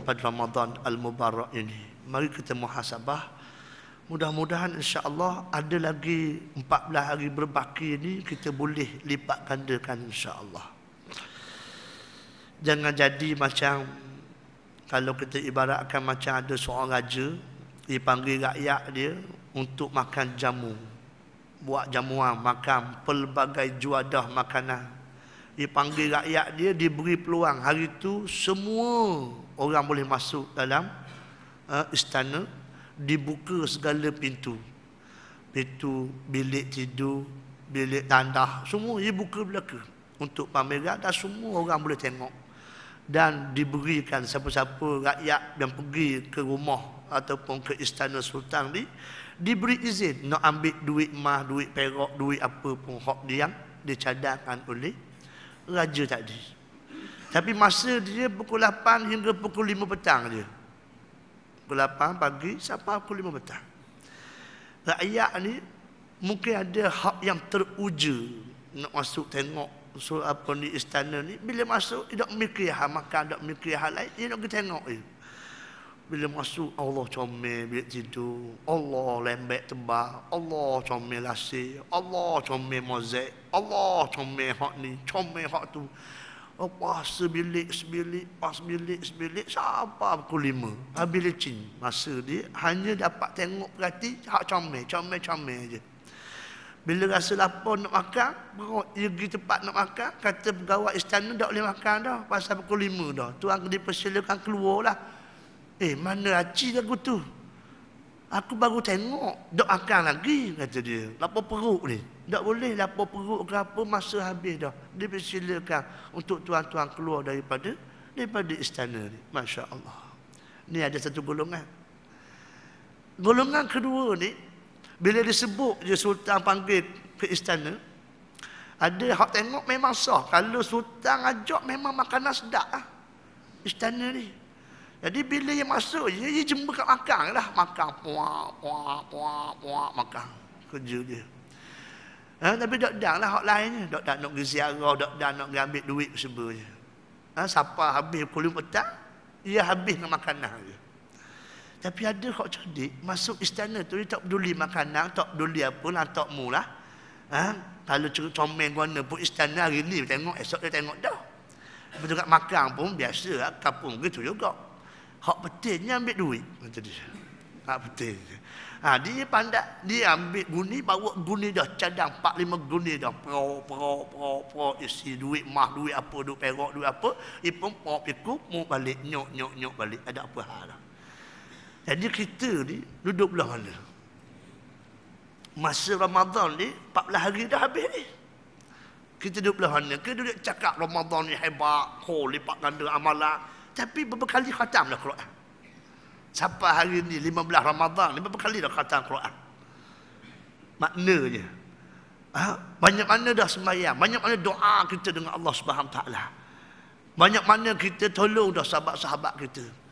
pada Ramadan Al-Mubarak ini. Mari kita muhasabah. Mudah-mudahan insya-Allah ada lagi 14 hari berbaki ini kita boleh lipat gandakan insya-Allah. Jangan jadi macam kalau kita ibaratkan macam ada seorang raja, dia panggil rakyat dia untuk makan jamu. Buat jamuan, makan pelbagai juadah makanan. Dia panggil rakyat dia, diberi peluang. Hari itu semua orang boleh masuk dalam istana, dibuka segala pintu. Pintu bilik tidur, bilik tandah, semua dibuka belaka untuk pameran dan semua orang boleh tengok. Dan diberikan siapa-siapa rakyat yang pergi ke rumah ataupun ke istana sultan ni, diberi izin nak ambil duit emas, duit perak, duit apa pun hak dia yang dicadangkan oleh raja tadi. Tapi masa dia pukul 8 hingga pukul 5 petang dia. Pukul 8 pagi sampai pukul 5 petang. Rakyat ni mungkin ada hak yang teruja nak masuk tengok apa ni istana ni. Bila masuk dia tak mikir hal makan, tak mikir hal lain, dia nak pergi tengok je. Bila masuk, Allah comel bilik tidur, Allah lembek tebal, Allah comel lasik, Allah comel mozaik, Allah comel hak ni, comel hak tu. Apa sebilik, sampai pukul 5. Habis lecin. Masa dia hanya dapat tengok berarti hak comel je. Bila rasa lapar nak makan, dia pergi tempat nak makan, kata pegawai istana tak boleh makan dah, pasal pukul 5 dah. Tuan dipersilakan keluar lah. Mana haji lagu tu? Aku baru tengok, tak makan lagi, kata dia. Lapar perut ni. Tak boleh lapar perut ke apa, masa habis dah. Dia persilakan untuk tuan-tuan keluar daripada istana ni. Masya Allah. Ni ada satu golongan. Golongan kedua ni, bila disebut je sultan panggil ke istana, ada hak tengok memang sah. Kalau sultan ajak memang makanan sedap lah istana ni. Jadi bila dia masuk je, dia jumpa kat makan lah. Makan, puak, makan. Kerja dia. Tapi tak ada lah hak lainnya. Tak ada nak pergi ziarah, tak ada nak pergi ambil duit sebenarnya. Siapa habis pukul 5 petang, dia habis dengan makanan je. Tapi ada hak cerdik, masuk istana tu dia tak peduli makanan, tak peduli apa lah, tak mu lah. Kalau comel guna pun istana hari ni tengok, esok dia tengok dah. Betul kat makan pun biasa lah, kapung gitu juga. Hak pentingnya ambil duit, kata dia. Hak penting. Dia pandai, dia ambil guni, bawa guni dah, cadang 4-5 guni dah. Pro, isi duit mah, duit apa, duit perak, duit apa. Dia pun pikuk, mau balik, nyok balik. Ada apa hal lah. Jadi kita ni duduk belah mana? Masa Ramadan ni 14 hari dah habis ni. Kita duduk belah mana? Kita duduk cakap Ramadan ni hebat, lipat ganda amalan. Tapi beberapa kali khatam dah Quran. Sampai hari ni 15 Ramadan ni beberapa kali dah khatam Quran. Maknanya banyak mana dah sembahyang, banyak mana doa kita dengan Allah Subhanahu Taala. Banyak mana kita tolong dah sahabat-sahabat kita.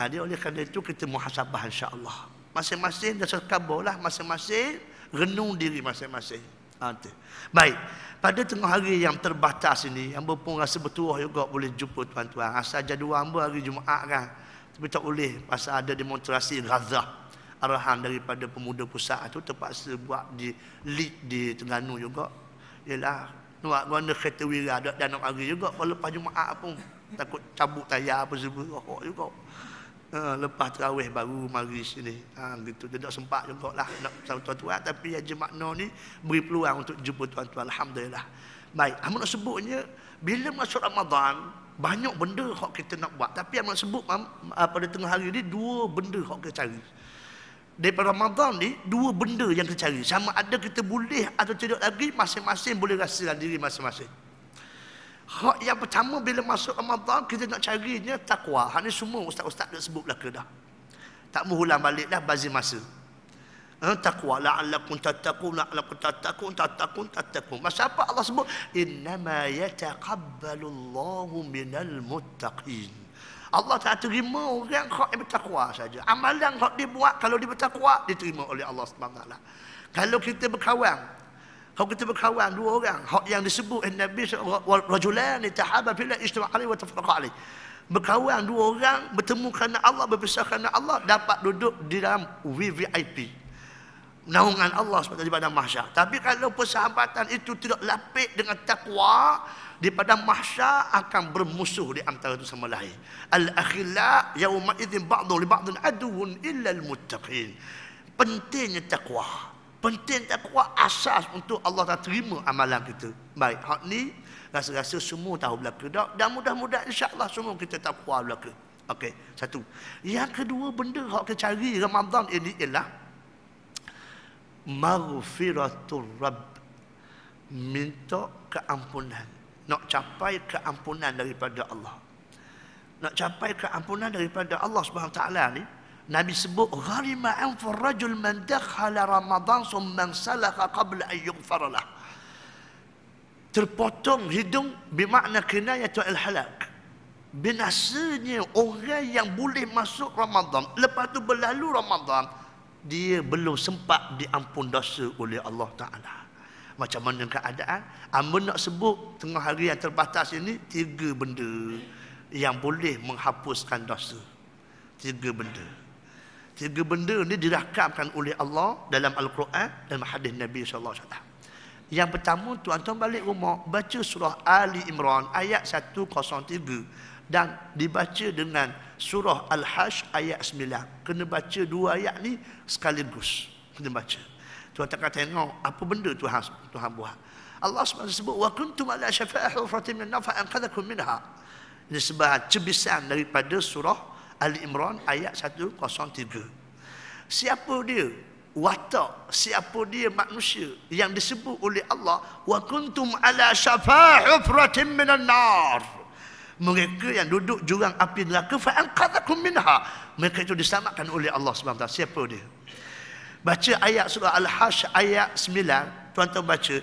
Dia oleh kerana itu kita muhasabah insya-Allah. Masing-masing dah sekabarlah, masing-masing renung diri masing-masing. Baik, pada tengah hari yang terbatas ini, hamba pun rasa bertuah juga boleh jumpa tuan-tuan. Asal jadual hamba hari Jumaat kan, tapi tak boleh pasal ada demonstrasi Gaza. Arahan daripada pemuda pusat itu terpaksa buat di lead di Terengganu juga. Ialah nak guna kereta wira dan nak hari juga lepas Jumaat pun takut cabut tayar apa semua juga. Lepas tarawih baru mari sini. Gitu. Dia tak sempat jugalah nak sama tuan-tuan, tapi Haji Makno ni beri peluang untuk jumpa tuan-tuan. Alhamdulillah. Baik, hamba nak sebutnya bila masuk Ramadan banyak benda hak kita nak buat, tapi hamba nak sebut pada tengah hari ni dua benda hak kita cari. Daripada Ramadan ni dua benda yang kita cari. Sama ada kita boleh atau tidak lagi, masing-masing boleh rasakan diri masing-masing. Hak yang pertama bila masuk Ramadan kita nak carinya takwa. Hak ni semua ustaz-ustaz dah sebut belaka dah. Tak mau ulang balik dah bazir masa. Takwa la'allakum tattaqun. Masa apa Allah sebut innama yataqabbalullahu minal muttaqin. Allah tak terima orang hak yang bertakwa saja. Amalan hak dia buat kalau dia bertakwa diterima oleh Allah Subhanahu Taala. Kalau kita berkawan dua orang, hak yang disebut Nabi rajulan tahaba fillah ijtama alaihi wa tafarraqa alaihi. Berkawan dua orang, bertemu kerana Allah, berpisah kerana Allah, dapat duduk di dalam VVIP. Naungan Allah seperti di padang mahsyar. Tapi kalau persahabatan itu tidak lapik dengan takwa, di padang mahsyar akan bermusuh di antara itu sama lain. Al-akhilla yawma idzin ba'dhu li ba'dhin aduwwun illa al-muttaqin. Pentingnya takwa. Penting takwa asas untuk Allah tak terima amalan kita. Baik, hak ni rasa-rasa semua tahu belaka dah, dan mudah-mudahan insya-Allah semua kita takwa belaka. Okey, satu. Yang kedua, benda hak kita cari Ramadan ini ialah maghfiratur Rabb, minta keampunan, nak capai keampunan daripada Allah. Nak capai keampunan daripada Allah Subhanahu Wa Taala ni, Nabi sebut gharima anfur rajul man dakhala Ramadan summa salaka qabla an yughfar lah. Terpotong hidung bermakna kinayatu al-halak. Binasanya orang yang boleh masuk Ramadan, lepas tu berlalu Ramadan, dia belum sempat diampun dosa oleh Allah Ta'ala. Macam mana keadaan? Amba nak sebut tengah hari yang terbatas ini 3 benda yang boleh menghapuskan dosa. 3 benda. 3 benda ni dirakamkan oleh Allah dalam Al-Quran dan hadis Nabi SAW. Yang pertama, tuan-tuan balik rumah, baca surah Ali Imran ayat 103 dan dibaca dengan surah Al-Hajj ayat 9. Kena baca 2 ayat ni sekaligus. Kena baca. Tuan-tuan akan tengok apa benda Tuhan buat. Allah SWT sebut wa kuntum ala syafa'a hufratin min nar fa anqadhakum minha. Ini sebahagian cebisan daripada surah Ali Imran ayat 103. Siapa dia? Watak, siapa dia manusia yang disebut oleh Allah wa kuntum ala syafa'a hufratin min nar. Mereka yang duduk jurang api neraka fa anqadhakum minha. Mereka itu diselamatkan oleh Allah SWT. Siapa dia? Baca ayat surah Al-Hajj ayat 9. Tuan-tuan baca,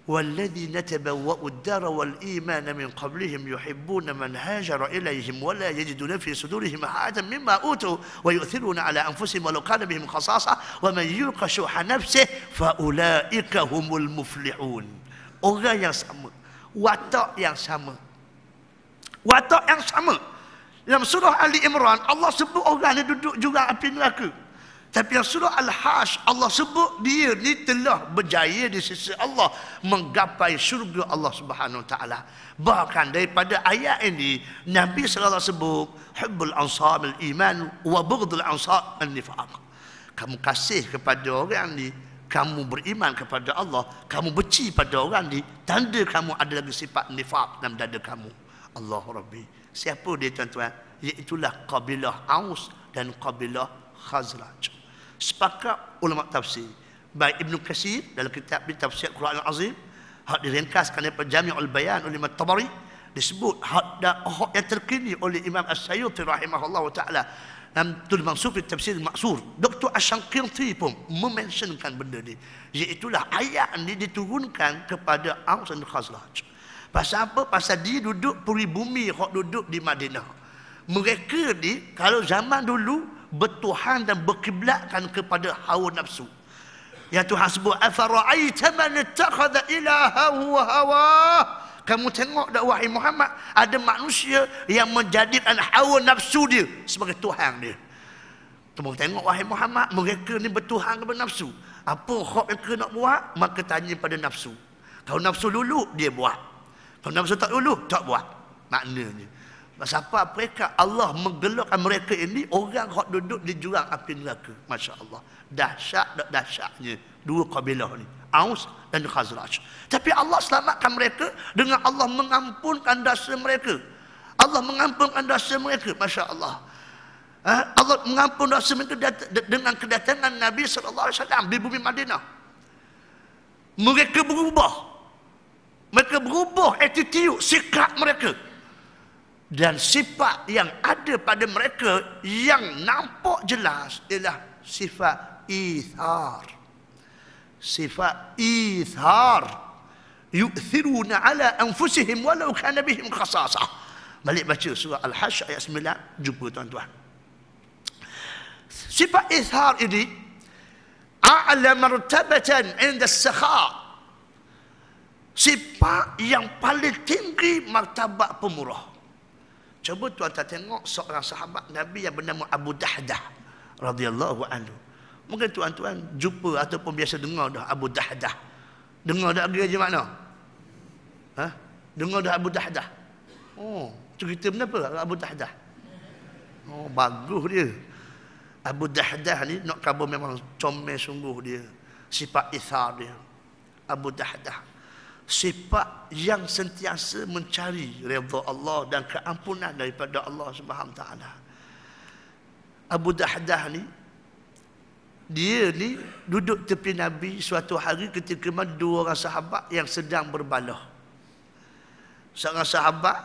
walladzina tabawwa'u ad-dara wal imana min qablihim yuhibbuna man hajara ilaihim wa la yajiduna fi sudurihim hajatan mimma utu wa yu'thiruna ala anfusihim walau kana bihim khasasah wa man yuqa shuha nafsihi fa ulaika humul muflihun. Orang yang sama, watak yang sama. Watak yang sama. Dalam surah Ali Imran Allah sebut orang ni duduk juga api neraka. Tapi yang surah Al-Hajj Allah sebut dia ni telah berjaya di sisi Allah menggapai syurga Allah Subhanahu Wa Taala. Bahkan daripada ayat ini Nabi sallallahu alaihi wasallam sebut hubbul ansar bil iman wa bughdul ansar an nifaq. Kamu kasih kepada orang ni, kamu beriman kepada Allah, kamu benci pada orang ni, tanda kamu ada lagi sifat nifaq dalam dada kamu. Allah Rabbi. Siapa dia tuan-tuan? Iaitulah kabilah Aus dan kabilah Khazraj. Sepakat ulama tafsir, baik Ibn Katsir dalam kitab tafsir Quran Al-Azim, hak diringkaskan daripada Jami'ul Bayan oleh Imam Tabari, disebut hak yang terkini oleh Imam As-Sayyuti rahimahullah taala dalam Tul Mansur fi Tafsir Al-Ma'sur. Dr. Asy-Syanqiti pun mementionkan benda ni, iaitulah ayat ni diturunkan kepada Aus dan Khazraj. Pasal apa? Pasal dia duduk peribumi hak duduk di Madinah. Mereka ni kalau zaman dulu bertuhan dan berkiblatkan kepada hawa nafsu. Yang Tuhan sebut afara'aita man ittakhadha ilahahu hawa. Kamu tengok tak wahai Muhammad, ada manusia yang menjadikan hawa nafsu dia sebagai tuhan dia. Kamu tengok wahai Muhammad, mereka ni bertuhan kepada nafsu. Apa hak mereka nak buat, maka tanya pada nafsu. Kalau nafsu lulu, dia buat. Kalau nafsu tak lulu, tak buat. Maknanya siapa mereka? Allah menggelakkan mereka ini orang yang duduk di jurang api neraka. Masya Allah. Dahsyatnya 2 kabilah ni, Aus dan Khazraj. Tapi Allah selamatkan mereka dengan Allah mengampunkan dosa mereka. Allah mengampunkan dosa mereka. Masya Allah. Allah mengampun dosa mereka dengan kedatangan Nabi SAW di bumi Madinah. Mereka berubah. Mereka berubah attitude, sikap mereka. Dan sifat yang ada pada mereka yang nampak jelas ialah sifat ithar. Sifat ithar. Yu'thiruna ala anfusihim walau kana bihim khasasah. Balik baca surah Al-Hajj ayat 9, jumpa tuan-tuan. Sifat ithar ini a'la martabatan 'inda as-sakha. Sifat yang paling tinggi martabat pemurah. Cuba tuan-tuan tengok seorang sahabat Nabi yang bernama Abu Dahdah radhiyallahu anhu. Mungkin tuan-tuan jumpa ataupun biasa dengar dah Abu Dahdah. Dengar dah gereja mana? Ha? Dengar dah Abu Dahdah. Oh, cerita kenapa Abu Dahdah? Oh, bagus dia. Abu Dahdah ni nak khabar memang comel sungguh dia. Sifat ithar dia. Abu Dahdah. Sifat yang sentiasa mencari redha Allah dan keampunan daripada Allah Subhanahu taala. Abu Dahdah ni dia ni duduk tepi Nabi suatu hari ketika mana dua orang sahabat yang sedang berbalah. Seorang sahabat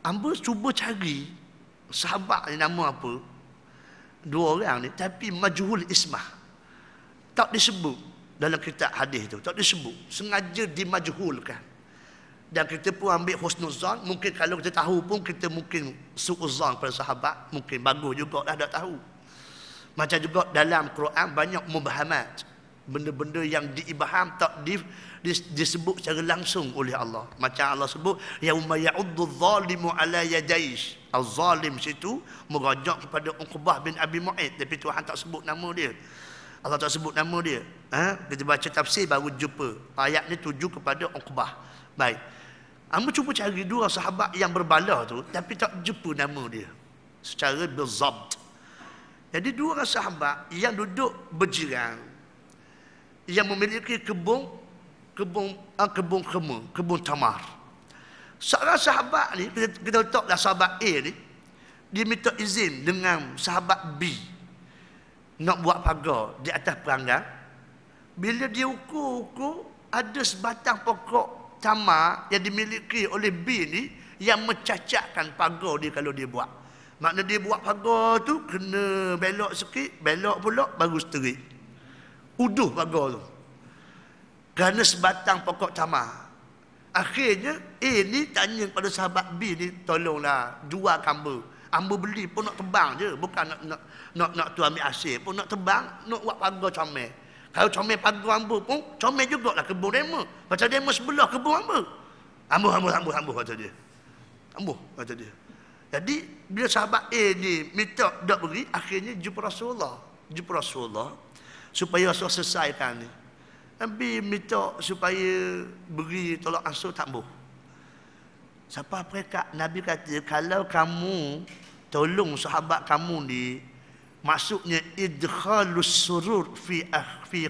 hamba cuba cari sahabat ni nama apa? Dua orang ni tapi majhul ismah. Tak disebut dalam kitab hadis tu, tak disebut, sengaja dimajhulkan. Dan kita pun ambil husnuzan, mungkin kalau kita tahu pun kita mungkin suuzan pada sahabat, mungkin bagus juga dah tak tahu. Macam juga dalam Quran banyak mubahamat, benda-benda yang diibham tak disebut secara langsung oleh Allah. Macam Allah sebut yauma ya'uddu adh-dhalimu ala yadayhi. Az-zalim situ merujuk kepada Uqbah bin Abi Mu'ayth, tapi Tuhan tak sebut nama dia. Allah tak sebut nama dia. Kita baca tafsir baru jumpa ayat ni tuju kepada Uqbah. Baik. Hamba cuba cari dua sahabat yang berbalah tu tapi tak jumpa nama dia secara bizabt. Jadi dua orang sahabat yang duduk berjiran, yang memiliki kebun khemah, kebun tamar. Seorang sahabat ni, kita letaklah sahabat A ni, dia minta izin dengan sahabat B nak buat pagar di atas peranggang. Bila dia ukur-ukur, ada sebatang pokok tamar yang dimiliki oleh B ni yang mencacatkan pagar dia kalau dia buat. Makna dia buat pagar tu kena belok sikit, belok pula baru seterik. Uduh pagar tu. Kerana sebatang pokok tamar. Akhirnya A ni tanya kepada sahabat B ni, tolonglah jual hamba. Hamba beli pun nak tebang je, bukan nak tu ambil hasil pun nak tebang, nak buat pagar comel. Kalau comel pagar hamba pun comel jugalah kebun demo. Macam demo sebelah kebun hamba. Hamba kata dia. Hamba kata dia. Jadi bila sahabat A ni minta tak beri, akhirnya jumpa Rasulullah supaya Rasul selesaikan ni. Nabi minta supaya beri tolak ansur tak boleh. Siapa mereka? Nabi kata kalau kamu tolong sahabat kamu ni, maksudnya idkhalus surur fi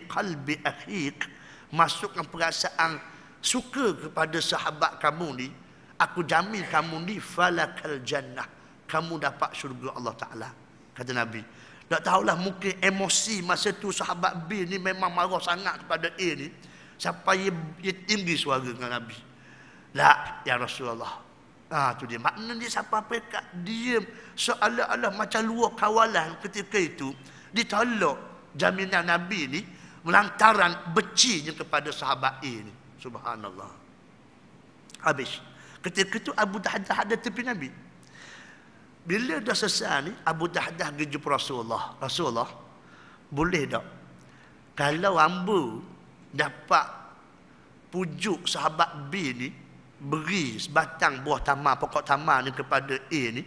qalbi akhik, masukkan perasaan suka kepada sahabat kamu ni, aku jamin kamu ni falakal jannah, kamu dapat syurga Allah Ta'ala, kata Nabi. Tak tahulah mungkin emosi masa tu sahabat B ni memang marah sangat kepada A ni sampai dia tinggi suara dengan Nabi. La ya Rasulullah. Tu dia makna dia siapa pekat dia seolah-olah macam luar kawalan ketika itu ditolak jaminan Nabi ni melantaran becinya kepada sahabat A ni. Subhanallah. Habis. Ketika itu Abu Dahdah ada tepi Nabi. Bila dah selesai ni, Abu Dahdah pergi jumpa Rasulullah. Rasulullah, boleh tak kalau hamba dapat pujuk sahabat B ni, beri sebatang buah tamar, pokok tamar ni kepada A ni,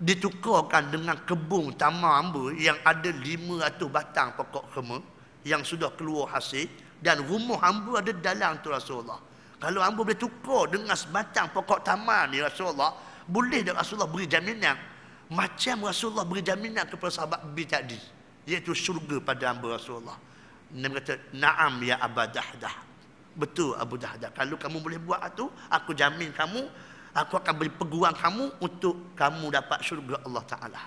ditukarkan dengan kebun tamar hamba yang ada 500 batang pokok khemah yang sudah keluar hasil, dan rumah hamba ada dalam tu Rasulullah. Kalau hamba boleh tukar dengan sebatang pokok tamar ni Rasulullah, boleh tak Rasulullah beri jaminan macam Rasulullah beri jaminan kepada sahabat B tadi, iaitu syurga pada hamba Rasulullah. Nabi kata, "Na'am ya Abu Dahdah." Betul Abu Dahdah. Kalau kamu boleh buat itu, aku jamin kamu, aku akan beri peguam kamu untuk kamu dapat syurga Allah Ta'ala.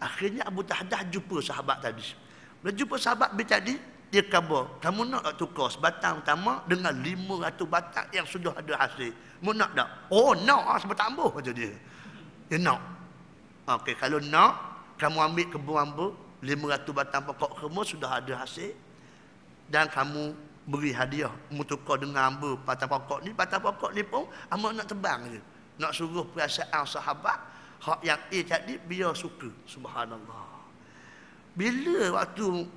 Akhirnya Abu Dahdah jumpa sahabat tadi. Bila jumpa sahabat B tadi, dia khabar, kamu nak tak tukar sebatang tamar dengan 500 batang yang sudah ada hasil? Mu nak tak? Oh nak, sebatang ambuh, kata dia. Dia nak. Okey, kalau nak, kamu ambil kebun hamba, 500 batang pokok khemah sudah ada hasil, dan kamu beri hadiah, mu tukar dengan hamba batang pokok ni. Batang pokok ni pun hamba nak tebang je. Nak suruh perasaan sahabat hak yang A tadi biar suka. Subhanallah. Bila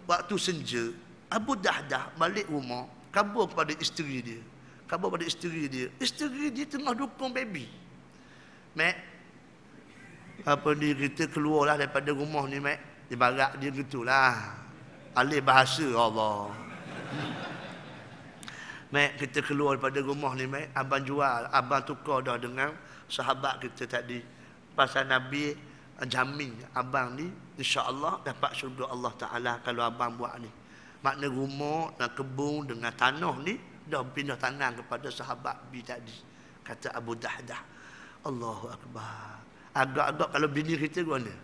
waktu senja, Abu Dahdah balik rumah, khabar kepada isteri dia. Isteri dia tengah dukung baby. Mek, apa ni, kita keluarlah daripada rumah ni, Mek. Ibarat dia gitulah. Alih bahasa Allah. Mek, kita keluar daripada rumah ni, Mek. Abang jual, abang tukar dah dengan sahabat kita tadi. Pasal Nabi jamin abang ni insya-Allah dapat syurga Allah Ta'ala kalau abang buat ni. Makna rumah dan kebun dengan tanah ni dah pindah tangan kepada sahabat bi tadi. Kata Abu Dahdah. Allahu Akbar. Agak-agak kalau bini kita ke mana?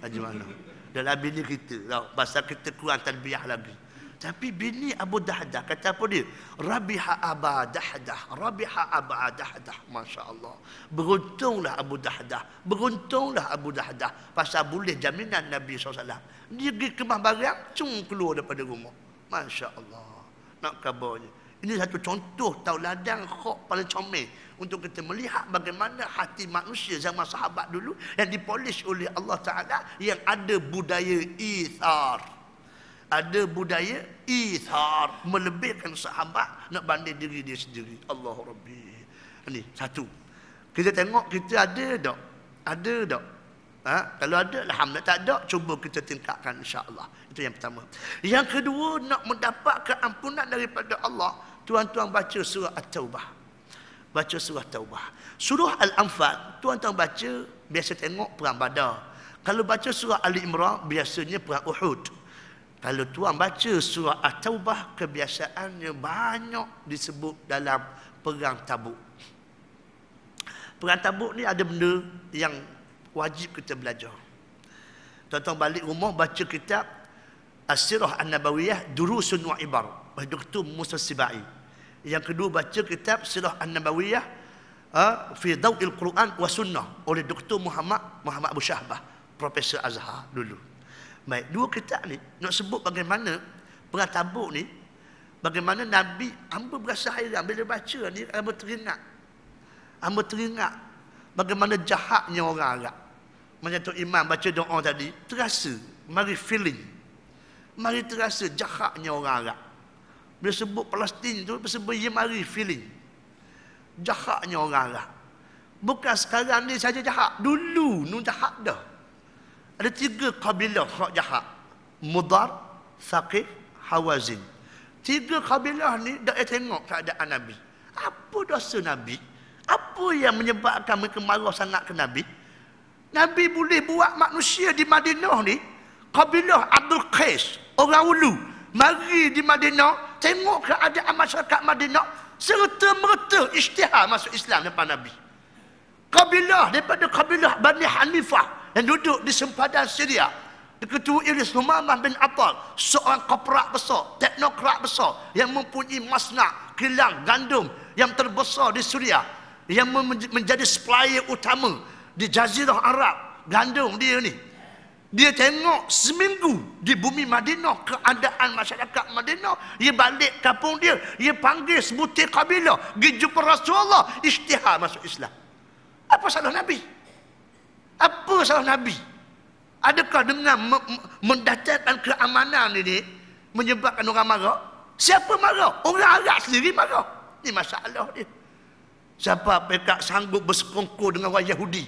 Haji mana? Dalam bini kita. Pasal kita kurang tarbiyah lagi. Tapi bini Abu Dahdah kata apa dia? Rabiha Aba Dahdah. Rabiha Aba Dahdah. Masya Allah. Beruntunglah Abu Dahdah. Beruntunglah Abu Dahdah. Pasal boleh jaminan Nabi SAW. Dia pergi kemah barang, keluar daripada rumah. Masya Allah. Nak kabarnya. Ini satu contoh tauladan khok paling comel untuk kita melihat bagaimana hati manusia zaman sahabat dulu yang dipolish oleh Allah Ta'ala, yang ada budaya ithar. Ada budaya ithar, melebihkan sahabat nak banding diri dia sendiri. Allahu Rabbi. Ini satu. Kita tengok kita ada tak? Ada tak? Kalau ada, alhamdulillah. Tak ada, cuba kita tingkatkan insya-Allah. Itu yang pertama. Yang kedua, nak mendapat keampunan daripada Allah, tuan-tuan baca surah At-Taubah. Baca surah Taubah. Surah Al-Anfal, tuan-tuan baca, biasa tengok perang Badar. Kalau baca surah Ali Imran, biasanya perang Uhud. Kalau tuan baca surah At-Taubah, kebiasaannya banyak disebut dalam perang Tabuk. Perang Tabuk ni ada benda yang wajib kita belajar. Tuan-tuan balik rumah baca kitab As-Sirah An-Nabawiyah Durusun wa Ibar oleh Dr. Musa Sibai. Yang kedua baca kitab Sirah An-Nabawiyah fi Daw'il Quran wa Sunnah oleh Dr. Muhammad Abu Syahbah, Profesor Azhar dulu. Baik, dua kitab ni nak sebut bagaimana perang Tabuk ni, bagaimana Nabi, hamba berasa hairan bila baca ni, hamba teringat bagaimana jahatnya orang Arab. Macam tu Imam baca doa tadi, terasa, mari feeling, mari terasa jahatnya orang Arab. Bila sebut Palestin tu, sebut ia mari feeling jahatnya orang Arab. Bukan sekarang ni saja jahat, dulu nu jahat dah. Ada 3 kabilah hak jahat. Mudar, Thaqif, Hawazin. 3 kabilah ni dah tengok keadaan Nabi. Apa dosa Nabi? Apa yang menyebabkan mereka marah sangat ke Nabi? Nabi boleh buat manusia di Madinah ni, kabilah Abdul Qais, orang Ulu, mari di Madinah, tengok keadaan masyarakat Madinah, serta-merta isytihar masuk Islam depan Nabi. Kabilah daripada kabilah Bani Hanifah yang duduk di sempadan Syria, diketuai oleh Sumamah bin Attal, seorang koprak besar, teknokrat besar yang mempunyai masnak kilang gandum yang terbesar di Syria, yang menjadi supplier utama di Jazirah Arab gandum dia ni. Dia tengok seminggu di bumi Madinah keadaan masyarakat Madinah, dia balik kampung dia, dia panggil sebutir kabilah pergi jumpa Rasulullah, isytihar masuk Islam. Apa salah Nabi? Apa salah Nabi? Adakah dengan mendatangkan keamanan ini menyebabkan orang marah? Siapa marah? Orang Arab sendiri marah. Ini masalah dia. Siapa pekak sanggup bersekongkol dengan orang Yahudi?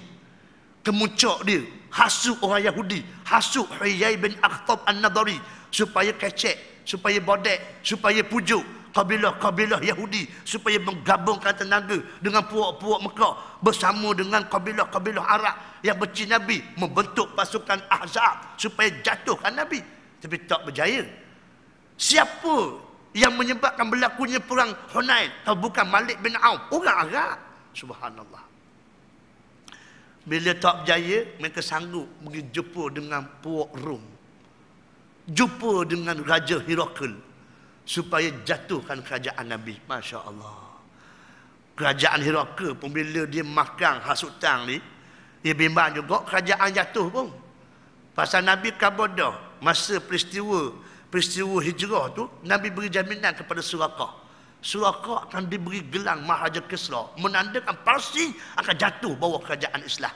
Kemuncak dia, hasut orang Yahudi, hasut Huyai bin Akhtab An-Nadari supaya kecek, supaya bodek, supaya pujuk kabilah-kabilah Yahudi, supaya menggabungkan tenaga dengan puak-puak Mekah bersama dengan kabilah-kabilah Arab yang benci Nabi, membentuk pasukan Ahzab supaya jatuhkan Nabi, tapi tak berjaya. Siapa yang menyebabkan berlakunya perang Hunain? Kalau bukan Malik bin Auf, orang Arab. Subhanallah. Bila tak berjaya, mereka sanggup pergi jumpa dengan puak Rom, jumpa dengan Raja Herakl supaya jatuhkan kerajaan Nabi. Masya Allah. Kerajaan Herakl pun bila dia makan hasutan ni, dia bimbang juga kerajaan jatuh pun. Pasal Nabi kabar masa peristiwa hijrah tu, Nabi beri jaminan kepada Suraqah. Suraqah akan diberi gelang Maharaja Kisra, menandakan Parsi akan jatuh bawah kerajaan Islam.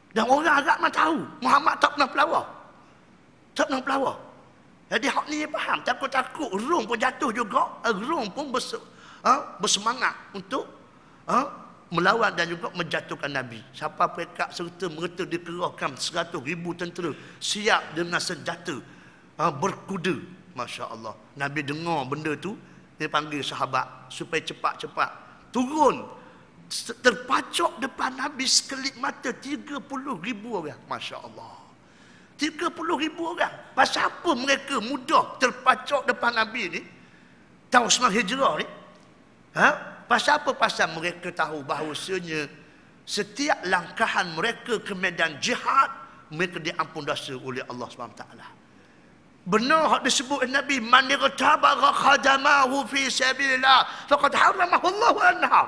Dan orang Arab mana tahu Muhammad tak pernah pelawar. Tak pernah pelawar. Jadi hak ni faham, takut-takut Rom pun jatuh juga. Rom pun bersemangat untuk melawan dan juga menjatuhkan Nabi. Siapa pekat serta merta dikerahkan 100,000 tentera siap dengan senjata berkuda. Masya Allah. Nabi dengar benda tu, dia panggil sahabat supaya cepat-cepat turun, terpacok depan Nabi sekelip mata 30,000 orang. Masya Allah. 30,000 orang. Pasal apa mereka mudah terpacok depan Nabi ni tahun 9 Hijrah ni? Pasal apa? Pasal mereka tahu bahawasanya setiap langkahan mereka ke medan jihad, mereka diampun dosa oleh Allah SWT. Benar hak disebut Nabi, man irtabagha khadamahu fi sabilillah faqad haramahu Allah anha.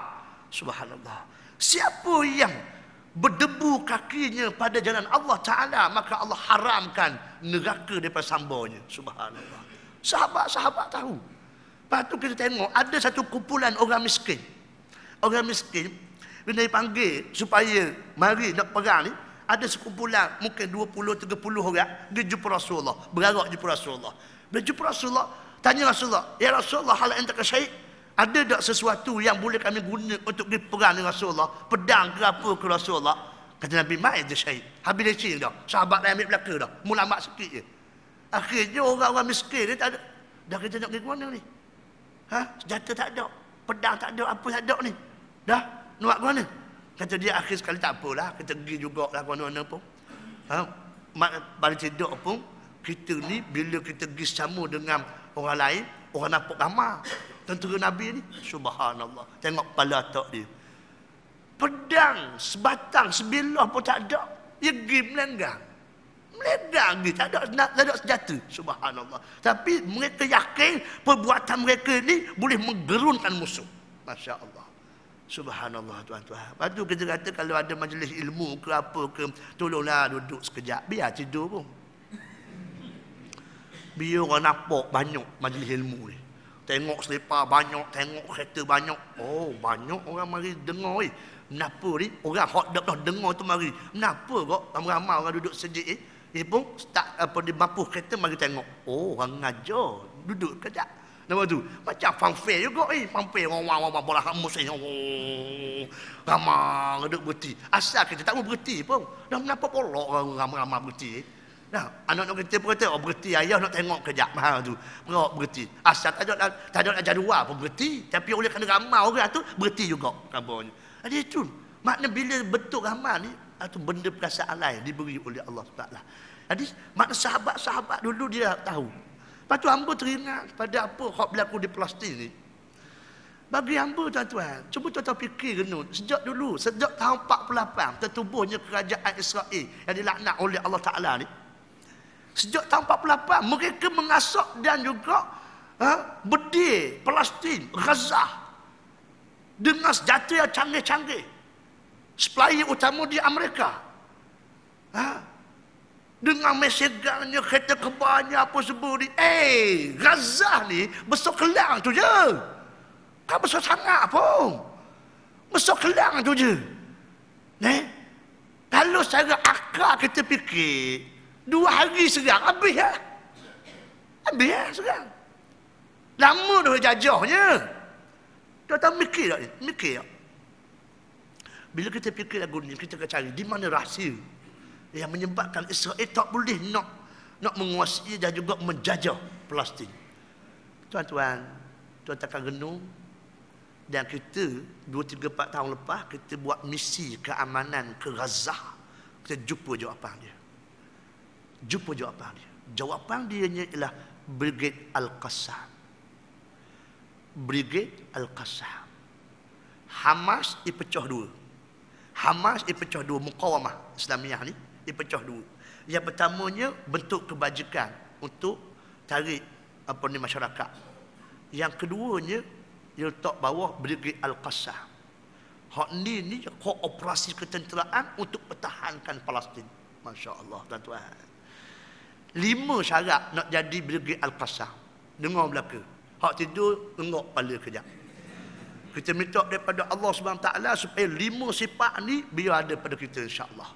Subhanallah. Siapa yang berdebu kakinya pada jalan Allah Ta'ala, maka Allah haramkan neraka daripada sambanya. Subhanallah. Sahabat-sahabat tahu. Lepas tu kita tengok ada satu kumpulan orang miskin. Orang miskin bila dipanggil supaya mari nak perang ni, ada sekumpulan mungkin 20-30 orang dia jumpa Rasulullah, berharap jumpa Rasulullah. Bila jumpa Rasulullah, tanya Rasulullah, "Ya Rasulullah, hal antaka syai'? Ada tak sesuatu yang boleh kami guna untuk pergi perang dengan Rasulullah? Pedang ke apa ke Rasulullah?" Kata Nabi, "Mai je syai'." Habis dia cing dah. Sahabat dah ambil belaka dah. Mula mak sikit je. Akhirnya orang-orang miskin ni tak ada. Dah kita nak pergi ke mana ni? Senjata tak ada, pedang tak ada, apa tak ada ni. Dah, nak ke mana? Kata dia, akhir sekali tak apalah, kita pergi jugalah ke mana-mana pun. Paling tidak pun, kita ni bila kita pergi sama dengan orang lain, orang nampak ramah. Tentera Nabi ni, subhanallah. Tengok kepala otak dia. Pedang, sebatang, sebilah pun tak ada. Dia pergi melenggang. Melenggang dia, tak ada senjata. Subhanallah. Tapi mereka yakin perbuatan mereka ni boleh menggerunkan musuh. Masya Allah. Subhanallah tuan-tuan. Lepas tu kita kata kalau ada majlis ilmu ke apa ke, tolonglah duduk sekejap. Biar tidur pun. Biar orang nampak banyak majlis ilmu ni. Tengok selipar banyak, tengok kereta banyak. Oh, banyak orang mari dengar ni. Kenapa ni? Orang hot dah dengar tu mari. Kenapa kok ramai-ramai orang duduk sejik Dia pun start di bampu kereta mari tengok. Oh, orang ngajar. Duduk kejap. Nampak tu? Macam fanfare juga fanfare orang bola hamus ni. Ramai duduk berhenti. Asal kita tak mau berhenti pun. Dah kenapa polok orang ramai-ramai berhenti. Nah, anak-anak kita pun kata, berhenti ayah nak tengok kejap. Tu. Mereka berhenti. Asal tak ada jadual pun berhenti. Tapi oleh kerana ramai orang tu, berhenti juga kabarnya. Jadi itu. Makna bila bentuk ramai ni, itu benda perasaan lain diberi oleh Allah SWT. Jadi makna sahabat-sahabat dulu dia tahu. Lepas tu hamba teringat pada apa yang berlaku di Palestin ni. Bagi hamba tuan-tuan, cuba tuan-tuan fikir renung. Sejak tahun 48 tertubuhnya kerajaan Israel yang dilaknat oleh Allah Ta'ala ni. Sejak tahun 48 mereka mengasak dan juga berdiri Palestin, Gaza dengan senjata yang canggih-canggih. Supplier utama di Amerika. Dengan mesegannya, kereta kebanya, apa sebut ni. Gaza ni besar kelang tu je. Kan besar sangat pun. Besar kelang tu je. Kalau secara akal kita fikir, 2 hari serang, habis lah. Habis lah serang. Lama dah jajahnya. Tuan-tuan mikir tak ni? Mikir tak? Bila kita fikir lagu ni, kita akan cari di mana rahsia yang menyebabkan Israel tak boleh nak menguasai dan juga menjajah Palestin. Tuan-tuan, tuan-tuan akan renung. Dan kita 2-3-4 tahun lepas kita buat misi keamanan ke Gaza. Kita jumpa jawapan dia. Jawapan dia ialah Brigade Al-Qassam. Brigade Al-Qassam. Hamas dipecah dua. Muqawamah Islamiyah ni dipecah dua. Yang pertamanya bentuk kebajikan untuk tarik masyarakat. Yang keduanya dia letak bawah Brigade Al-Qassam. Hak ni operasi ketenteraan untuk pertahankan Palestin. Masya Allah tuan-tuan. 5 syarat nak jadi Brigade Al-Qassam. Dengar belaka. Hak tidur tengok kepala kejap. Kita minta daripada Allah SWT supaya 5 sifat ni biar ada pada kita insya-Allah.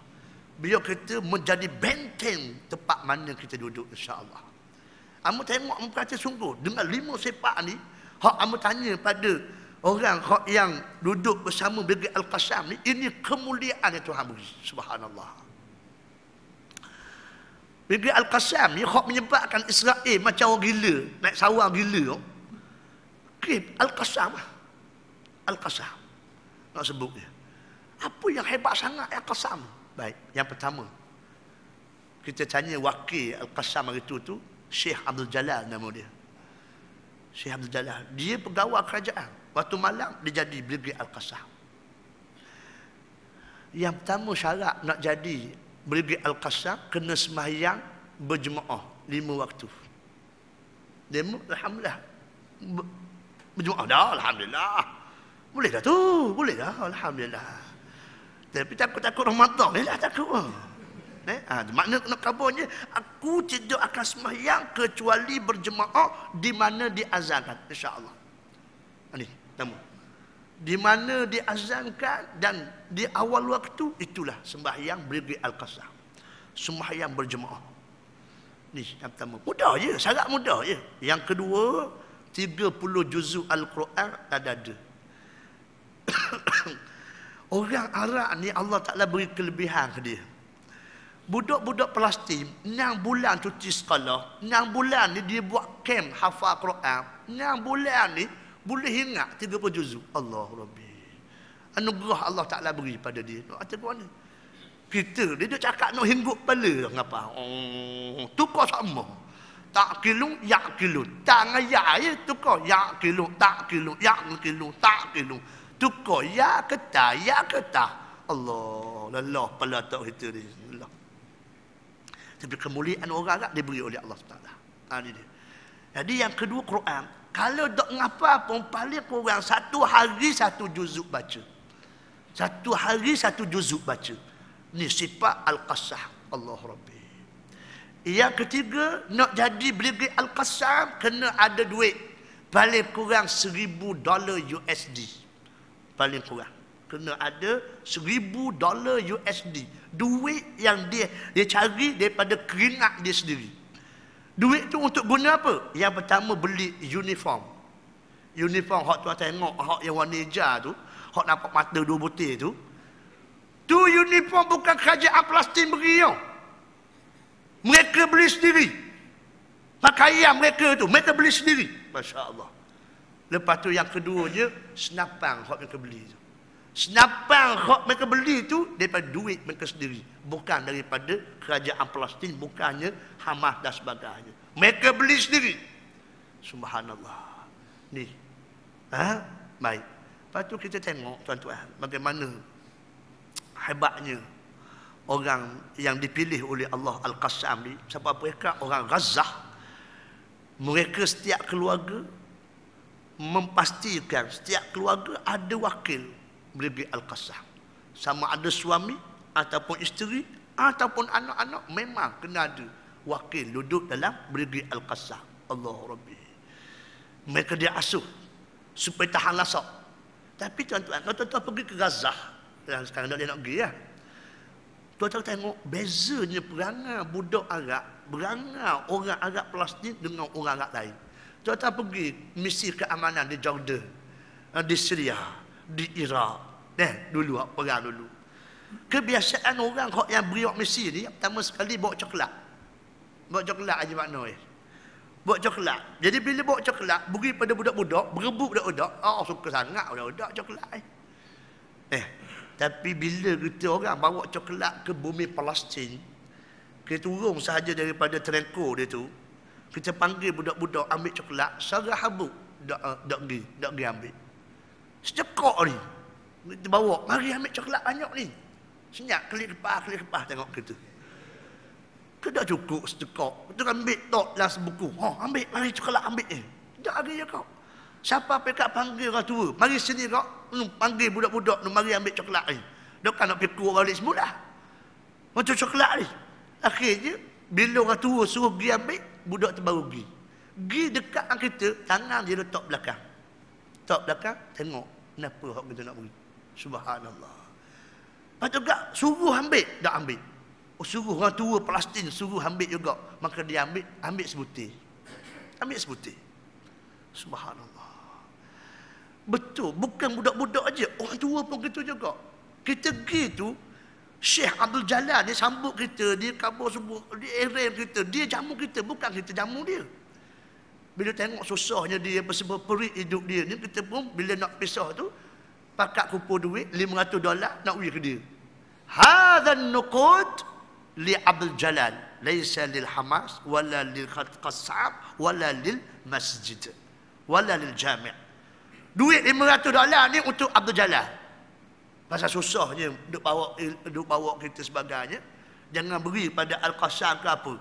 Biar kita menjadi benteng tempat mana kita duduk insya-Allah. Amba tengok memperhati sungguh dengan 5 sifat ni, hak amba tanya pada Orang yang duduk bersama Bilik Al-Qasam ni, ini kemuliaan yang Tuhan beri. Subhanallah. Bilik Al-Qasam ni hak menyebabkan Israel macam orang gila, naik sawah gila. Okay, Al-Qasam. Al-Qasam. Nak sebut dia. Apa yang hebat sangat Al-Qasam? Baik, yang pertama. Kita tanya wakil Al-Qasam hari tu Syekh Abdul Jalal nama dia. Syekh Abdul Jalal. Dia pegawai kerajaan. Waktu malam dia jadi Bilik Al-Qasam. Yang pertama syarat nak jadi Bilik Al-Qasam, kena sembahyang berjemaah 5 waktu. Demo alhamdulillah. Berjemaah dah alhamdulillah. Boleh dah tu, boleh dah alhamdulillah. Tapi takut Ramadan ni lah takut. Makna nak kabarnya, aku tidak akan sembahyang kecuali berjemaah di mana diazankan, insya-Allah. Ini nama. Di mana diazankan dan di awal waktu, itulah sembahyang Bilik Al-Qasam. Sembahyang berjemaah. Ni yang pertama. Mudah je, syarat mudah je. Yang kedua, 30 juzuk Al-Quran ada. Orang Arab ni Allah Ta'ala beri kelebihan ke dia. Budak-budak Palestin 6 bulan cuti sekolah, 6 bulan ni dia buat camp hafal Quran. 6 bulan ni boleh ingat 30 juzuk. Allah Rabbi. Anugerah Allah Ta'ala beri pada dia. Nak kata mana? Kita dia cakap nak hinggup kepala ngapa? Tukar sama. Tak kilung, yak kilung. Tak ngaya je tukar. Yak kilung, tak kilung, yak kilung, tak kilung. Tukar ya kata, ya kata. Allah, lelah kepala tak kita ni. Allah. Tapi kemuliaan orang Arab diberi oleh Allah Taala. Ini dia. Jadi yang kedua Quran, kalau dok ngapa pun paling kurang 1 hari 1 juzuk baca. 1 hari 1 juzuk baca. Ni sifat Al-Qasam. Allah Rabbi. Yang ketiga, nak jadi Bilik Al-Qasam kena ada duit. Paling kurang $1,000 USD. Paling kurang. Kena ada $1,000 USD. Duit yang dia cari daripada keringat dia sendiri. Duit tu untuk guna apa? Yang pertama beli uniform. Uniform hak tuan tengok, hak yang warna hijau tu, hak nampak mata 2 butir tu. Tu uniform bukan kerajaan Palestin beri tau. Mereka beli sendiri. Pakaian mereka tu, mereka beli sendiri. Masya Allah. Lepas tu yang keduanya, senapan hak mereka beli tu. Senapan hak mereka beli tu daripada duit mereka sendiri, bukan daripada kerajaan Palestin, bukannya Hamas dan sebagainya. Mereka beli sendiri. Subhanallah. Ni. Baik. Lepas tu kita tengok tuan-tuan bagaimana hebatnya orang yang dipilih oleh Allah Al-Qasam ni. Siapa mereka? Orang Gaza. Mereka setiap keluarga memastikan setiap keluarga ada wakil Bilik Al-Qasam. Sama ada suami ataupun isteri ataupun anak-anak, memang kena ada wakil duduk dalam Bilik Al-Qasam. Allah Rabbi. Mereka dia asuh supaya tahan lasak. Tapi tuan-tuan, kalau tuan-tuan pergi ke Gaza, yang sekarang dia nak pergi ya, tuan-tuan tengok bezanya perangai budak Arab, perangai orang Arab Palestin dengan orang Arab lain. Tuan-tuan pergi misi keamanan di Jordan, di Syria, di Iraq. Dulu perang dulu. Kebiasaan orang yang beri misi ni, pertama sekali bawa coklat. Bawa coklat aja makna bawa coklat. Jadi bila bawa coklat, beri pada budak-budak, berebut budak-budak. Suka sangat budak-budak coklat. Tapi bila kita orang bawa coklat ke bumi Palestin, kita turun sahaja daripada terengko dia tu, kita panggil budak-budak ambil coklat, secara habuk dak pergi ambil. Secekok ni kita bawa, mari ambil coklat banyak ni. Senyap kelip kepah tengok kita. Kita cukup secekok. Kita ambil tok dalam sebuku. Ambil, mari coklat ambil ni. Tak ada je kau. Siapa pekat panggil orang tua, mari sini kau. Panggil budak-budak ni, mari ambil coklat ni. Dia kan nak pikir balik semula. Macam coklat ni. Akhirnya bila orang tua suruh pergi ambil, budak tu baru pergi. Pergi dekat dengan kita, tangan dia letak belakang. Letak belakang, tengok kenapa hak kita nak pergi. Subhanallah. Lepas tu tak suruh ambil, tak ambil. Suruh orang tua Palestin suruh ambil juga. Maka dia ambil sebutir. Ambil sebutir. Subhanallah. Betul, bukan budak-budak aja, orang tua pun gitu juga. Kita pergi tu, Syekh Abdul Jalal dia sambut kita, dia khabar subuh, dia arrange kita, dia jamu kita, bukan kita jamu dia. Bila tengok susahnya dia, perih hidup dia ni, kita pun bila nak pisah tu, pakat kumpul duit $500 nak pergi ke dia. Hadzal nuqud li Abdul Jalal, laisa lil Hamas wala lil Qassab wala lil masjid wala lil jami'. Duit $500 ni untuk Abdul Jalal. Pasal susahnya duk bawa kita sebagainya. Jangan beri pada Al-Qassam ke apa.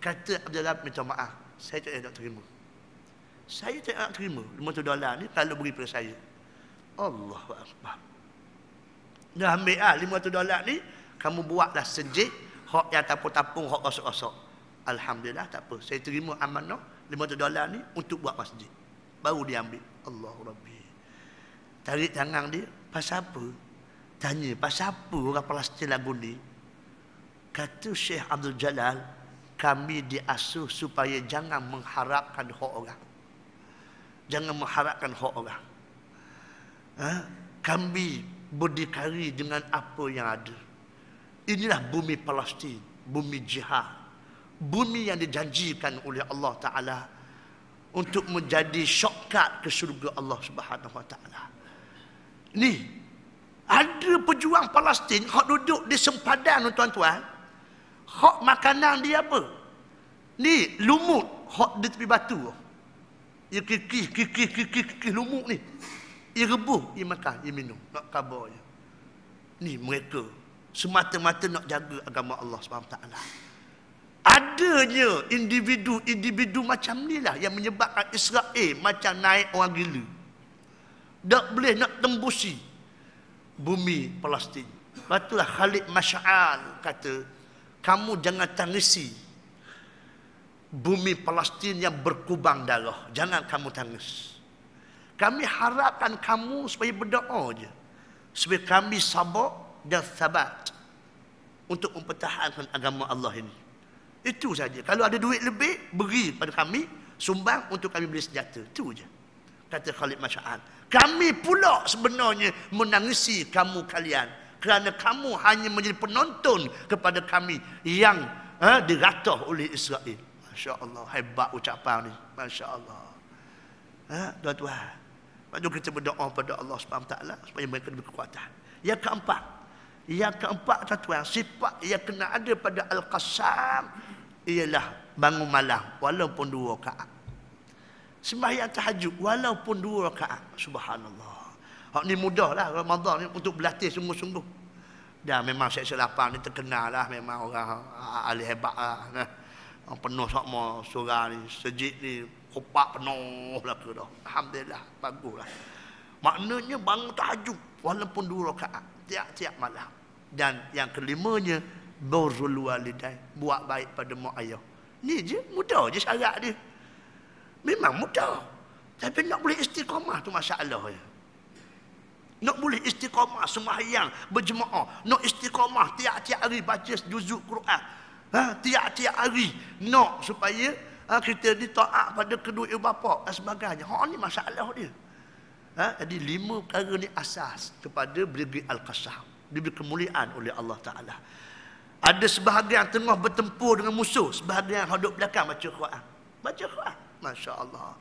Kata Abdul Jalal, minta maaf, saya tak nak terima. Saya tak nak terima $500 ni kalau beri pada saya. Allahu Akbar. Dah ambil $500 ni, kamu buatlah sejid, hak yang tapung-tapung, hak rosak-rosak. Alhamdulillah, tak apa. Saya terima amanah $500 ni untuk buat masjid. Baru dia ambil. Allahu Rabbi. Tarik tangan dia, pasal apa? Tanya, pasal apa orang Palestin lagu ni? Kata Syekh Abdul Jalal, kami diasuh supaya jangan mengharapkan hak orang. Jangan mengharapkan hak orang. Kami berdikari dengan apa yang ada. Inilah bumi Palestin, bumi jihad, bumi yang dijanjikan oleh Allah Ta'ala untuk menjadi shortcut ke syurga Allah Subhanahu Wa Ta'ala. Ni, ada pejuang Palestin hak duduk di sempadan, tuan-tuan. Hak makanan dia apa? Ni, lumut hak di tepi batu. Ia kikih lumut ni. Ia rebuh, ia makan, ia minum, nak khabar je. Ni mereka semata-mata nak jaga agama Allah SWT. Adanya individu macam ni lah yang menyebabkan Israel macam naik orang gila. Tak boleh nak tembusi bumi Palestin. Itulah Khalid Mash'al kata, kamu jangan tangisi bumi Palestin yang berkubang darah. Jangan kamu tangis. Kami harapkan kamu supaya berdoa je, supaya kami sabar dan sabat untuk mempertahankan agama Allah ini. Itu saja. Kalau ada duit lebih, beri pada kami, sumbang untuk kami beli senjata. Itu je. Kata Khalid Mash'al. Kami pula sebenarnya menangisi kamu kalian, kerana kamu hanya menjadi penonton kepada kami yang diratah oleh Israel. Masya Allah, hebat ucapan ni. Masya Allah. Tuan-tuan, mari kita berdoa pada Allah SWT supaya mereka lebih kekuatan. Yang keempat, tuan-tuan, sifat yang kena ada pada Al-Qassam ialah bangun malam walaupun 2 rakaat. Sembahyang tahajud walaupun 2 rakaat. Subhanallah. Hak ni mudahlah Ramadan ni untuk berlatih sungguh-sungguh. Dan memang Syekh Lapang ni terkenal lah, memang orang ahli hebat lah. Penuh sama surah ni, sejid ni kopak penuh lah ke dah. Alhamdulillah, baguslah. Maknanya bangun tahajud walaupun 2 rakaat tiap-tiap malam. Dan yang kelimanya, birrul walidain, buat baik pada mak ayah. Ni je, mudah je syarat dia. Memang mudah. Tapi nak boleh istiqamah tu masalah dia. Nak boleh istiqamah sembahyang berjemaah, nak istiqamah tiap-tiap hari baca juzuk Quran. Tiap-tiap hari nak supaya kita ditaat pada kedua ibu bapa dan sebagainya. Ni masalah dia. Jadi 5 perkara ni asas kepada berdiri Al-Qassam, diberi kemuliaan oleh Allah Ta'ala. Ada sebahagian tengah bertempur dengan musuh, sebahagian duduk belakang baca Quran. Baca Quran. Masya Allah.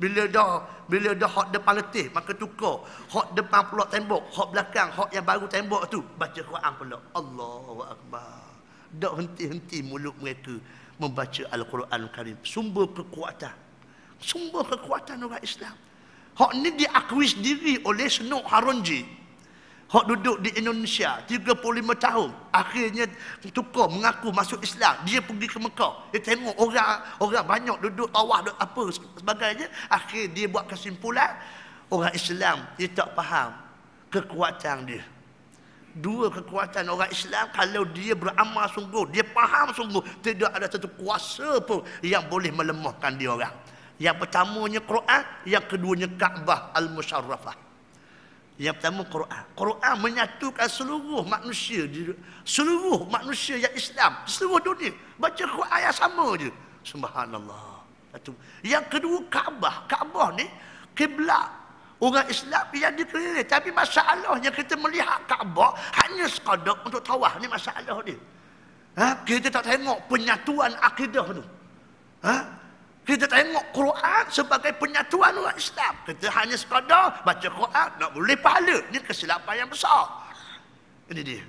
Bila dah hak depan letih, maka tukar. Hak depan pula tembok, hak belakang, hak yang baru tembok tu, baca Quran pula. Allahu Akbar. Tak henti-henti mulut mereka membaca Al-Quran Karim. Sumber kekuatan orang Islam. Hak ni diakui sendiri oleh Senuk Harunji. Hak duduk di Indonesia 35 tahun, akhirnya tukar mengaku masuk Islam. Dia pergi ke Mekah, dia tengok orang banyak duduk tawaf apa sebagainya. Akhir dia buat kesimpulan, orang Islam dia tak faham kekuatan dia. 2 kekuatan orang Islam, kalau dia beramal sungguh, dia faham sungguh, tidak ada satu kuasa pun yang boleh melemahkan dia orang. Yang pertamanya Quran, yang keduanya Kaabah Al-Musharrafah. Yang pertama Quran menyatukan seluruh manusia yang Islam di seluruh dunia. Baca Quran yang sama je. Subhanallah. Yang kedua Kaabah ni kiblat Orang Islam jadi keliling. Tapi masalahnya kita melihat Kaabah hanya sekadar untuk tawaf. Ini masalah dia. Kita tak tengok penyatuan akidah tu. Kita tengok Quran sebagai penyatuan orang Islam. Kita hanya sekadar baca Quran, nak boleh pahala. Ini kesilapan yang besar. Ini dia.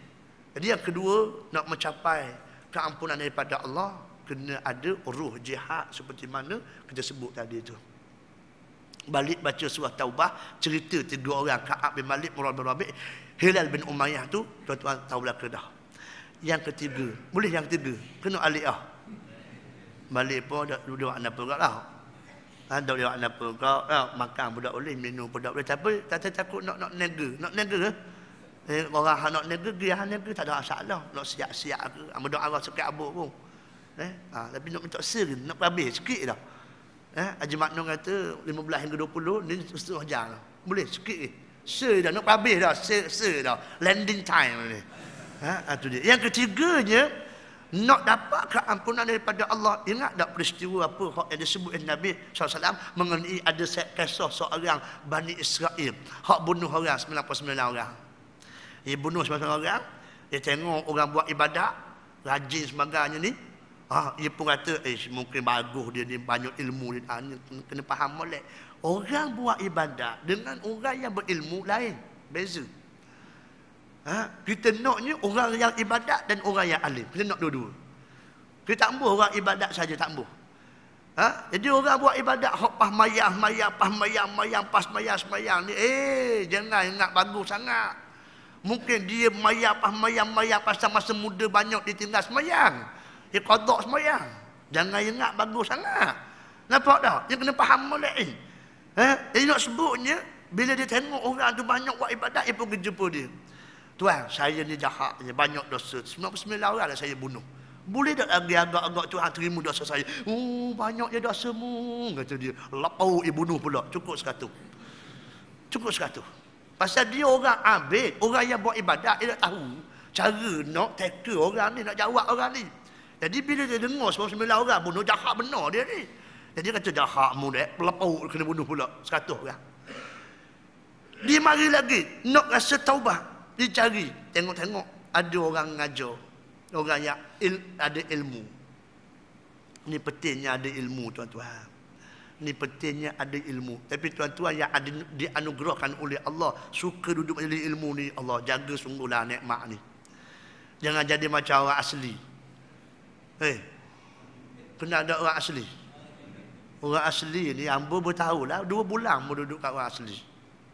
Jadi yang kedua, nak mencapai keampunan daripada Allah, kena ada ruh jihad seperti mana kita sebut tadi tu. Balik baca surah Taubah, cerita 3 orang, Ka'ab bin Malik, Murrah bin Rabi', Hilal bin Umayyah tu, tuan-tuan tahu belaka dah. Yang ketiga, boleh yang ketiga, kena aliyah. Balik pun duduk anak perak lah. Duduk anak perak, makan pun tak boleh, minum pun tak boleh. Tapi takut nak nega. Nak nega ke? Orang nak nega, dia nega tak ada masalah. Nak siap-siap ke, amat Allah sikit abuk pun. Tapi nak minta sir, nak habis sikit dah. Haji Maknun kata 15 hingga 20 ni setengah jam lah. Boleh sikit ke? Sir dah, nak habis dah. Sir dah. Landing time ni. Itu dia. Yang ketiganya, nak dapat keampunan daripada Allah. Ingat tak peristiwa apa yang disebut oleh Nabi SAW mengenai ada kisah seorang Bani Israel hak bunuh orang 99 orang. Dia bunuh 99 orang. Dia tengok orang buat ibadat rajin sebagainya ni. Dia pun kata, mungkin bagus dia ni, banyak ilmu dia. Kena faham molek. Orang buat ibadat dengan orang yang berilmu lain. Beza. Kita naknya orang yang ibadat dan orang yang alim. Kita nak dua-dua. Kita tak ambuh orang ibadat saja, tak ambuh. Jadi orang buat ibadat, pas mayang, pas mayang ni. Jangan ingat bagus sangat. Mungkin dia pas mayang pasal masa muda banyak ditinggal semayang. Dia qada semayang. Jangan ingat bagus sangat. Nampak tak? Dia kena faham molek ni. Dia nak sebutnya, bila dia tengok orang tu banyak buat ibadat, dia pergi jumpa dia. Tuan, saya ni jahat, banyak dosa. 99 orang lah saya bunuh. Boleh tak lagi agak-agak Tuhan terima dosa saya? Banyak je dosamu, kata dia. Lapau bunuh pula. Cukup 100. Cukup 100. Pasal dia orang abid, orang yang buat ibadat, dia tak tahu cara nak tackle orang ni, nak jawab orang ni. Jadi bila dia dengar 99 orang bunuh, jahat benar dia ni. Jadi dia kata jahatmu dek, pelapau kena bunuh pula 100 orang. Dia mari lagi, nak rasa taubat. Dia cari, tengok-tengok ada orang ngajar. Orang yang ada ilmu. Ni pentingnya ada ilmu tuan-tuan. Ni pentingnya ada ilmu. Tapi tuan-tuan yang ada dianugerahkan oleh Allah, suka duduk majlis ilmu ni, Allah jaga sungguhlah nikmat ni. Jangan jadi macam orang asli. Kena ada orang asli. Orang asli ni hamba bertahu lah 2 bulan duduk kat orang asli.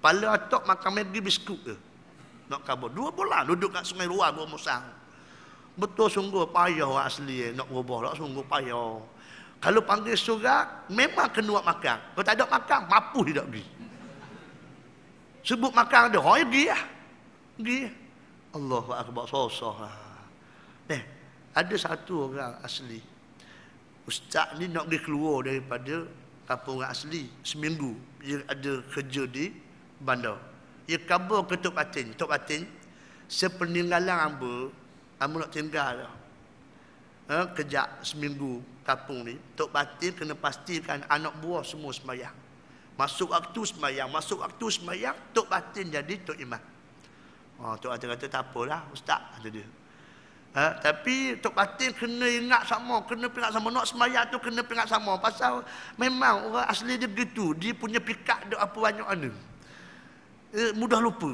Pala atok makan Maggi biskut ke. Nak kabur 2 bulan duduk kat Sungai Luar Gua Musang. Betul sungguh payah orang asli nak berubah tak, sungguh payah. Kalau panggil surat memang kena buat makan. Kalau tak ada makan mapuh dia tak pergi. Sebut makan ada, pergi lah. Pergi. Allahu akbar, susah lah. Ada satu orang asli. Ustaz ni nak pergi keluar daripada kampung orang asli seminggu. Dia ada kerja di bandar. Dia khabar ke Tok Batin. Tok Batin, sepeninggalan hamba nak tinggal dah. Kejap seminggu kampung ni. Tok Batin kena pastikan anak buah semua sembahyang. Masuk waktu sembahyang, Tok Batin jadi Tok Imam. Tok Batin kata tak apalah Ustaz, kata dia. Tapi Tok Batin kena ingat sama, nak sembahyang tu kena ingat sama. Pasal memang orang asli dia begitu, dia punya pikat dia apa banyak mana. Mudah lupa.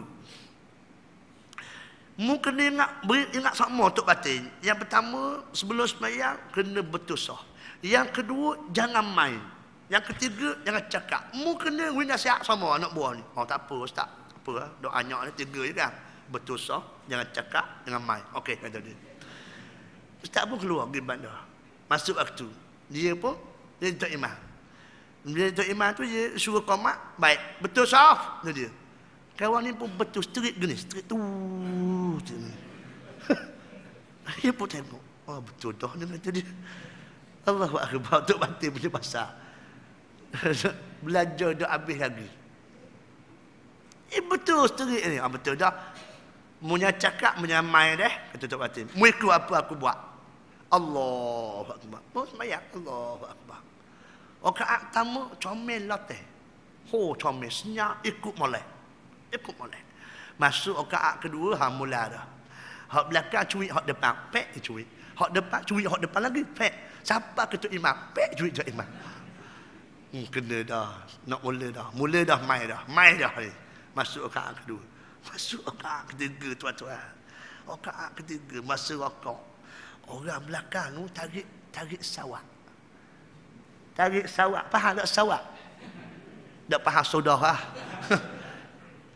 Mu kena ingat sama Tok Batin. Yang pertama, sebelum sembahyang kena bertusah. Yang kedua, jangan main. Yang ketiga, jangan cakap. Mu kena nasihat sama anak buah ni. Tak apa Ustaz, apa doanya ni 3 je kan. Bertusah, jangan cakap, jangan main. Okey, kata dia. Ustaz pun keluar pergi bandar. Masuk waktu. Dia pun dia Tok Imam. Dia Tok Imam tu dia suruh qomat, baik. Betul sah, dia. Kawan ni pun betul street gini, street tu. Dia pun tengok. Betul dah dia kata dia. Allahu akbar, Tok Batin punya pasal. Belajar dah habis lagi. Betul street ni. Betul dah. Munya cakap menyamai deh, kata Tok Batin. Mu ikut apa aku buat. Allahu akbar. Sembahyang Allahu akbar. Rakaat pertama comel lah teh. comel senyap ikut molek. Masuk rakaat kedua mula dah. Hak belakang cuit hak depan, pek cuit. Hak depan cuit hak depan lagi, pek. Siapa ketua imam? Pek cuit ketua imam. Kena dah. Nak mula dah mai dah ni. Masuk rakaat kedua. Masuk rakaat ketiga tuan-tuan. Rakaat ketiga masa rakaat. Orang belakang tu tarik sawak. Faham tak sawak? Tak faham saudara.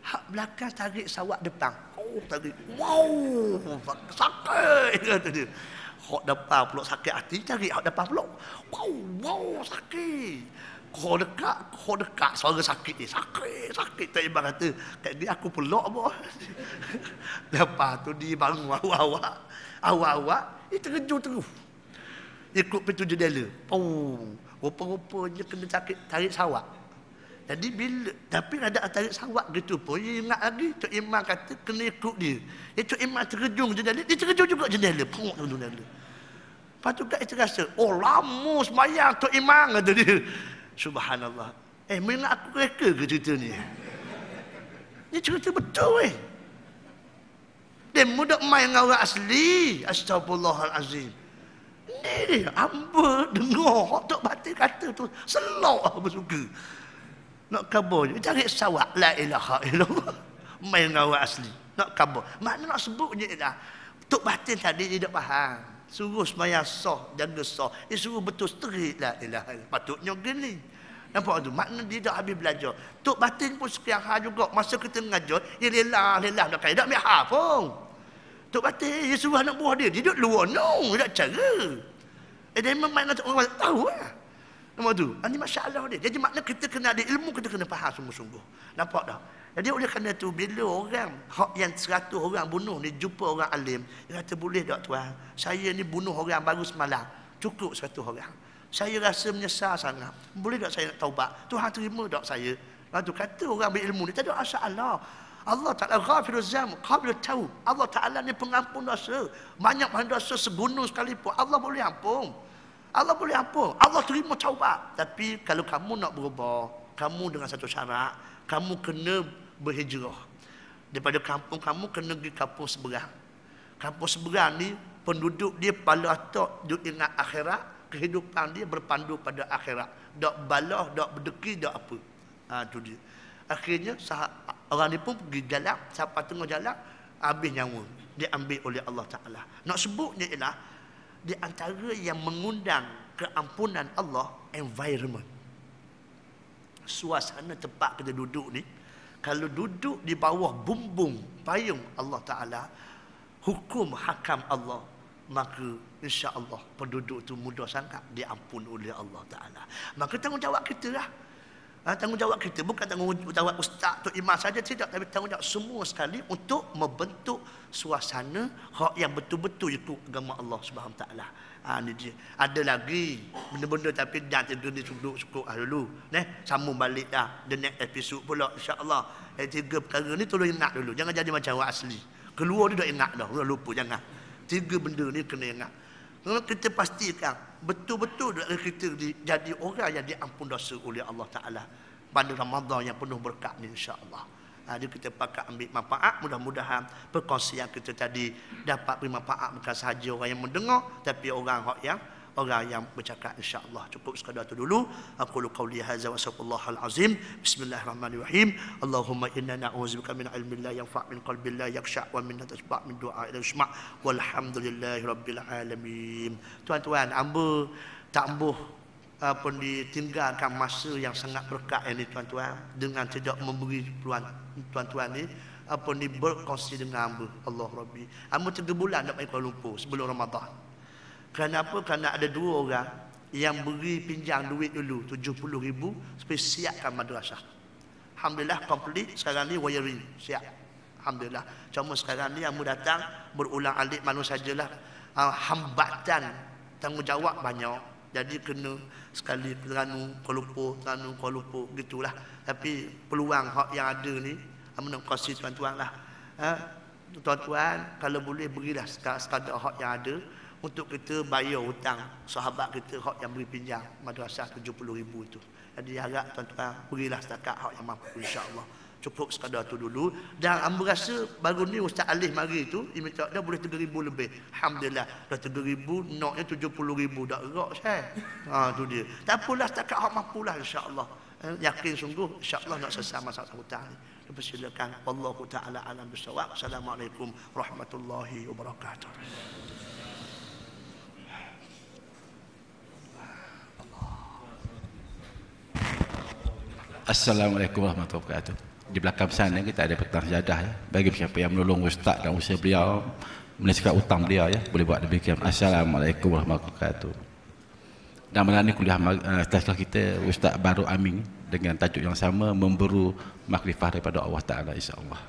Hak belakang tarik sawak depan. Tarik. Wow, sakit kata dia. Hak depan pula sakit hati, tarik hak depan pula. Wow, sakit. Kau dekat suara sakit ni. Sakit. Tak ibarat kata, kat dia aku peluk apa. Lepas tu dia bangun awak-awak, dia terkejut terus. Ikut pintu jendela. Rupa-rupanya kena tarik sawak. Jadi tapi ada tarik sawak gitu pun, dia ingat lagi Tok Imam kata kena ikut dia. Tok Imam terkejut jendela, dia terkejut juga jendela. Pengok jendela. Lepas tu kat dia rasa, lama sembahyang Tok Imam kata dia. Subhanallah. Mengingat aku reka ke cerita ni? Ni cerita betul Dia mudah main dengan orang asli. Astagfirullahalazim. Ni hamba dengar Tok Batin kata tu selok apa suka. Nak kabur je cari sawak la ilaha illallah. Main dengan orang asli. Nak kabur. Makna nak sebutnya ialah Tok Batin tadi dia tak faham. Suruh sembahyang sah, jaga sah. Dia suruh betul straight la ilaha illallah. Patutnya gini. Nampak tu? Makna dia dah habis belajar. Tok Batin pun sekian hal juga. Masa kita mengajar, dia lelah dah kaya. Tak ambil hal pun. Tok Batin, dia suruh anak buah dia. Dia duduk luar. No, tak cara. Dia memang makna orang tahu lah. Nampak tu? Ini masalah dia. Jadi makna kita kena ada ilmu, kita kena faham sungguh-sungguh. Nampak tak? Jadi oleh kerana tu, bila orang yang 100 orang bunuh ni jumpa orang alim, dia kata, boleh tak tuan? Saya ni bunuh orang baru semalam. Cukup 100 orang. Saya rasa menyesal sangat. Boleh tak saya nak taubat? Tuhan terima tak saya? Lepas tu kata orang berilmu ni, tak ada masalah. Allah Ta'ala ghafiruz zam, qabilut taub. Allah Ta'ala ni pengampun dosa. Banyak dosa segunung sekalipun, Allah boleh ampun. Allah boleh ampun. Allah terima taubat. Tapi kalau kamu nak berubah, kamu dengan satu syarat, kamu kena berhijrah. Daripada kampung kamu kena pergi kampung seberang. Kampung seberang ni penduduk dia pala otak duk ingat akhirat, kehidupan dia berpandu pada akhirat. Tak balah, tak berdeki, tak apa. Tu dia. Akhirnya orang ni pun pergi jalan, siapa tengah jalan, habis nyawa. Dia ambil oleh Allah Ta'ala. Nak sebutnya ialah di antara yang mengundang keampunan Allah, environment. Suasana tempat kita duduk ni, kalau duduk di bawah bumbung payung Allah Ta'ala, hukum hakam Allah, maka insya-Allah penduduk itu mudah sangat diampun oleh Allah Ta'ala. Maka tanggungjawab kita lah. Tanggungjawab kita bukan tanggungjawab ustaz, tok imam saja, tidak, tapi tanggungjawab semua sekali untuk membentuk suasana hak yang betul-betul ikut agama Allah Subhanahu Taala. Ni dia. Ada lagi benda-benda tapi jangan tidur ni cukup dulu. Sambung balik dah the next episode pula insya-Allah. 3 perkara ni tolong ingat dulu. Jangan jadi macam orang asli. Keluar dia dah ingat dah, orang lupa, jangan. 3 benda ni kena ingat. Kalau kita pastikan betul-betul kita jadi orang yang diampun dosa oleh Allah Ta'ala pada Ramadan yang penuh berkat ni insya-Allah. Jadi kita pakat ambil manfaat. Mudah-mudahan perkongsian kita tadi dapat beri manfaat bukan sahaja orang yang mendengar, tapi orang yang bercakap insya-Allah. Cukup sekadar itu dulu. Aku qauli hadza wa astaghfirullahal azim. Bismillahirrahmanirrahim. Allahumma inna na'udzubika min ilmin la yanfa' min qalbin la yakhsha' wa min tasba' min du'a la yusma' walhamdulillahirabbil alamin. Tuan-tuan, hamba tak ambuh pun ditinggalkan masa yang sangat berkat ini tuan-tuan dengan tidak memberi peluang tuan-tuan ni ni berkongsi dengan hamba. Allah Rabbi. Hamba 3 bulan nak pergi Kuala Lumpur sebelum Ramadan. Kenapa? Kerana ada 2 orang yang beri pinjam duit dulu 70,000 supaya siapkan madrasah. Alhamdulillah komplit sekarang ni wiring siap. Alhamdulillah. Cuma sekarang ni hamba datang berulang alik mana sajalah hambatan tanggungjawab banyak. Jadi kena sekali Terengganu Kuala Lumpur gitulah. Tapi peluang hak yang ada ni hamba nak kongsi tuan-tuan lah. Tuan-tuan kalau boleh berilah sekadar hak yang ada untuk kita bayar hutang sahabat kita hak yang beri pinjam madrasah 70,000 itu. Jadi harap tuan-tuan berilah setakat hak yang mampu, insya-Allah. Cukup sekadar tu dulu. Dan amba rasa baru ni Ustaz Alif mari tu dia minta dah boleh 3,000 lebih. Alhamdulillah dah 3,000, noknya 70,000 dah gerak saya. Tu dia. Tak apalah setakat hak mampulah, insya-Allah. Yakin sungguh insya-Allah nak selesai masalah hutang ni. Persilakan. Wallahu taala alam bisawab. Assalamualaikum warahmatullahi wabarakatuh. Assalamualaikum warahmatullahi wabarakatuh. Di belakang sana kita ada petang sejadah ya. Bagi siapa yang menolong ustaz dan usaha beliau menyelesaikan utang beliau ya, boleh buat demikian. Assalamualaikum warahmatullahi wabarakatuh. Dan malam ni kuliah tazkirah kita Ustaz Baru Amin dengan tajuk yang sama, memburu makrifah daripada Allah Taala, insya-Allah.